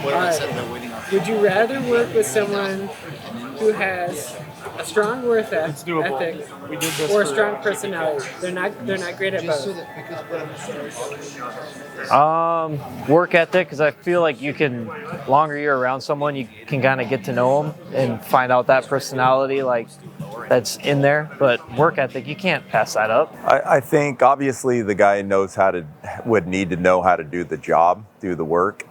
Would you rather work with someone who has a strong work ethic or a strong personality? They're not great at both. Work ethic, because I feel like longer you're around someone, you can kind of get to know them and find out that personality that's in there. But work ethic, you can't pass that up. I think obviously the guy would need to know how to do the job, do the work.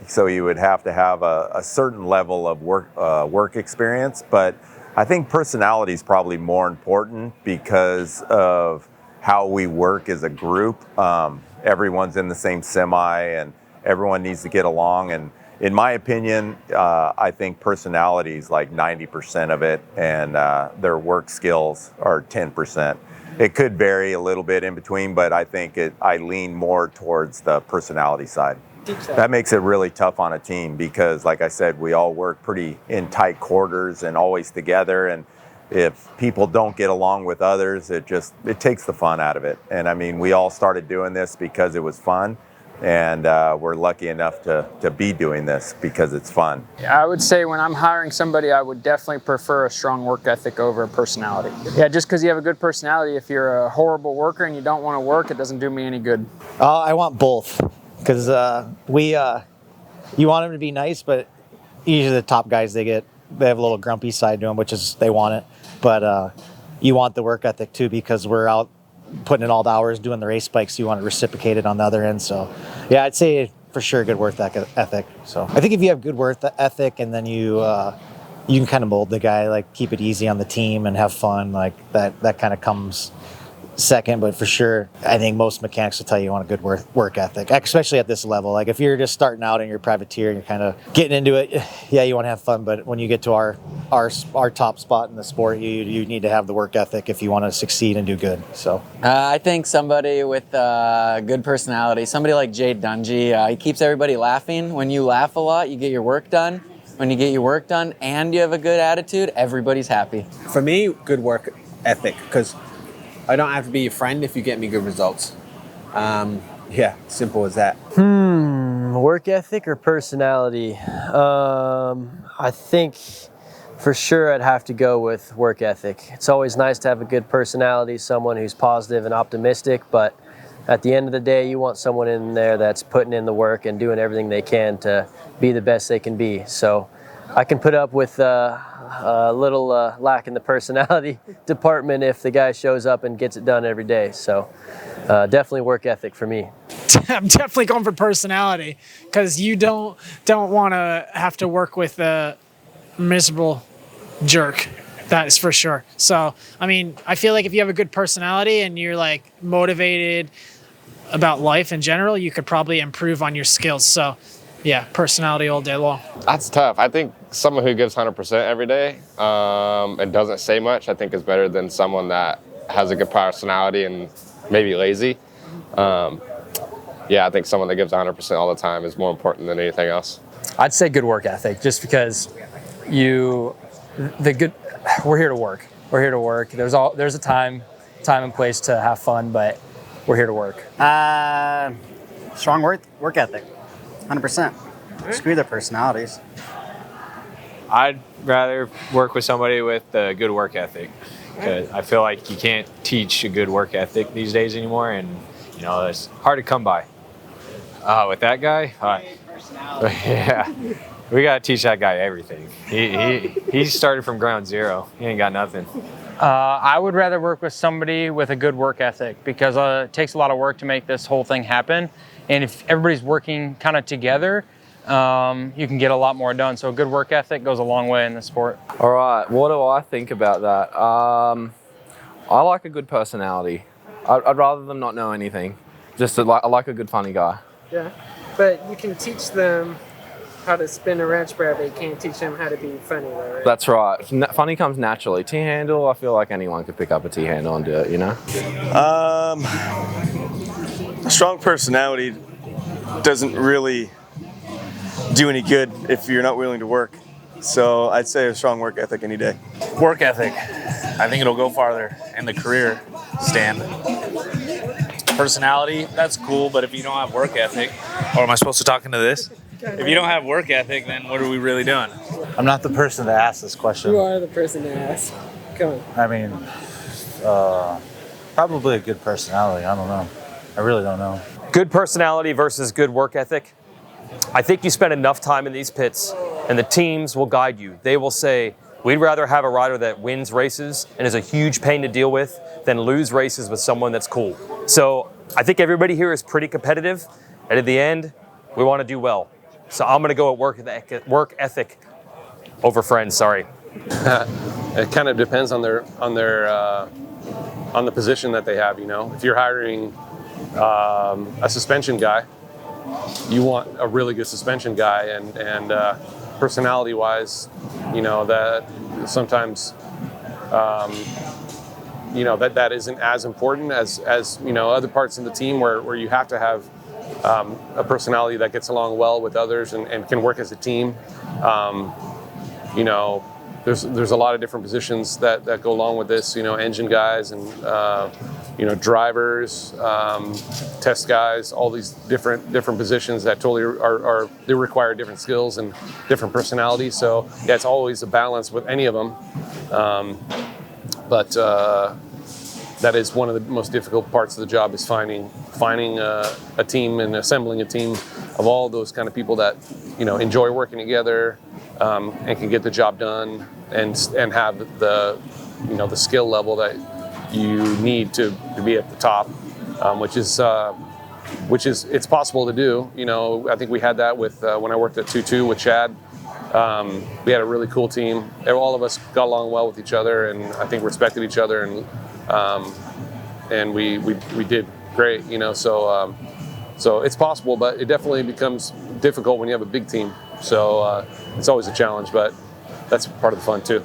So you would have to have a certain level of work experience. But I think personality is probably more important because of how we work as a group. Everyone's in the same semi and everyone needs to get along. And in my opinion, I think personality is like 90% of it and their work skills are 10%. It could vary a little bit in between, but I think I lean more towards the personality side. That makes it really tough on a team because, like I said, we all work pretty in tight quarters and always together. And if people don't get along with others, it takes the fun out of it. And I mean, we all started doing this because it was fun. And we're lucky enough to be doing this because it's fun. I would say when I'm hiring somebody, I would definitely prefer a strong work ethic over a personality. Yeah, just because you have a good personality, if you're a horrible worker and you don't want to work, it doesn't do me any good. I want both because you want them to be nice, but usually the top guys, they have a little grumpy side to them, which is they want it. But you want the work ethic too because we're out putting in all the hours doing the race bikes, you want to reciprocate it on the other end. So yeah, I'd say for sure good work ethic. So I think if you have good work ethic and then you can kind of mold the guy, like keep it easy on the team and have fun, like that kind of comes second. But for sure, I think most mechanics will tell you want a good work ethic, especially at this level. Like if you're just starting out and you're privateer and you're kind of getting into it, yeah, you want to have fun. But when you get to our top spot in the sport, you need to have the work ethic if you want to succeed and do good. So I think somebody with a good personality, somebody like Jade Dungey, he keeps everybody laughing. When you laugh a lot, you get your work done. When you get your work done and you have a good attitude, everybody's happy. For me, good work ethic, because I don't have to be your friend if you get me good results. Yeah, simple as that. Work ethic or personality? I think for sure I'd have to go with work ethic. It's always nice to have a good personality, someone who's positive and optimistic, but at the end of the day, you want someone in there that's putting in the work and doing everything they can to be the best they can be. So I can put up with a little lack in the personality department if the guy shows up and gets it done every day. So definitely work ethic for me. I'm definitely going for personality because you don't want to have to work with a miserable jerk. That is for sure. So, I mean, I feel like if you have a good personality and you're like motivated about life in general, you could probably improve on your skills. So, yeah, personality all day long. That's tough. I think someone who gives 100% every day and doesn't say much, I think is better than someone that has a good personality and maybe lazy. Yeah, I think someone that gives 100% all the time is more important than anything else. I'd say good work ethic, just because we're here to work. We're here to work. There's a time and place to have fun, but we're here to work. Strong work ethic, 100%. Screw their personalities. I'd rather work with somebody with a good work ethic, because I feel like you can't teach a good work ethic these days anymore, and it's hard to come by. With that guy, yeah, we gotta teach that guy everything. He started from ground zero. He ain't got nothing. I would rather work with somebody with a good work ethic, because it takes a lot of work to make this whole thing happen. And if everybody's working kind of together, you can get a lot more done. So a good work ethic goes a long way in the sport. All right, what do I think about that? I like a good personality. I'd rather them not know anything. I like a good funny guy. Yeah, but you can teach them how to spin a wrench, but you can't teach them how to be funny, though, right? That's right. Funny comes naturally. T-handle, I feel like anyone could pick up a T-handle and do it, A strong personality doesn't really do any good if you're not willing to work. So I'd say a strong work ethic any day. Work ethic. I think it'll go farther in the career stand. Personality, that's cool, but if you don't have work ethic, or am I supposed to talk into this? if you don't have work ethic, then what are we really doing? I'm not the person to ask this question. You are the person to ask. Come on. I mean, probably a good personality. I don't know. I really don't know. Good personality versus good work ethic. I think you spend enough time in these pits and the teams will guide you. They will say, we'd rather have a rider that wins races and is a huge pain to deal with than lose races with someone that's cool. So I think everybody here is pretty competitive. And at the end, we want to do well. So I'm going to go at work ethic over friends, sorry. It kind of depends on the position that they have, you know. If you're hiring a suspension guy, you want a really good suspension guy, and personality-wise, you know, that sometimes, you know, that isn't as important as you know, other parts of the team where you have to have a personality that gets along well with others and can work as a team. You know, there's a lot of different positions that go along with this, you know, engine guys and, you know, drivers, test guys, all these different positions that totally they require different skills and different personalities. So yeah, it's always a balance with any of them. But that is one of the most difficult parts of the job, is finding a team and assembling a team of all those kind of people that, you know, enjoy working together and can get the job done and have the, you know, the skill level that you need to be at the top, which is it's possible to do. You know, I think we had that with when I worked at 2-2 with Chad. We had a really cool team. All of us got along well with each other, and I think respected each other, and we did great. You know, so it's possible, but it definitely becomes difficult when you have a big team. So it's always a challenge, but that's part of the fun too.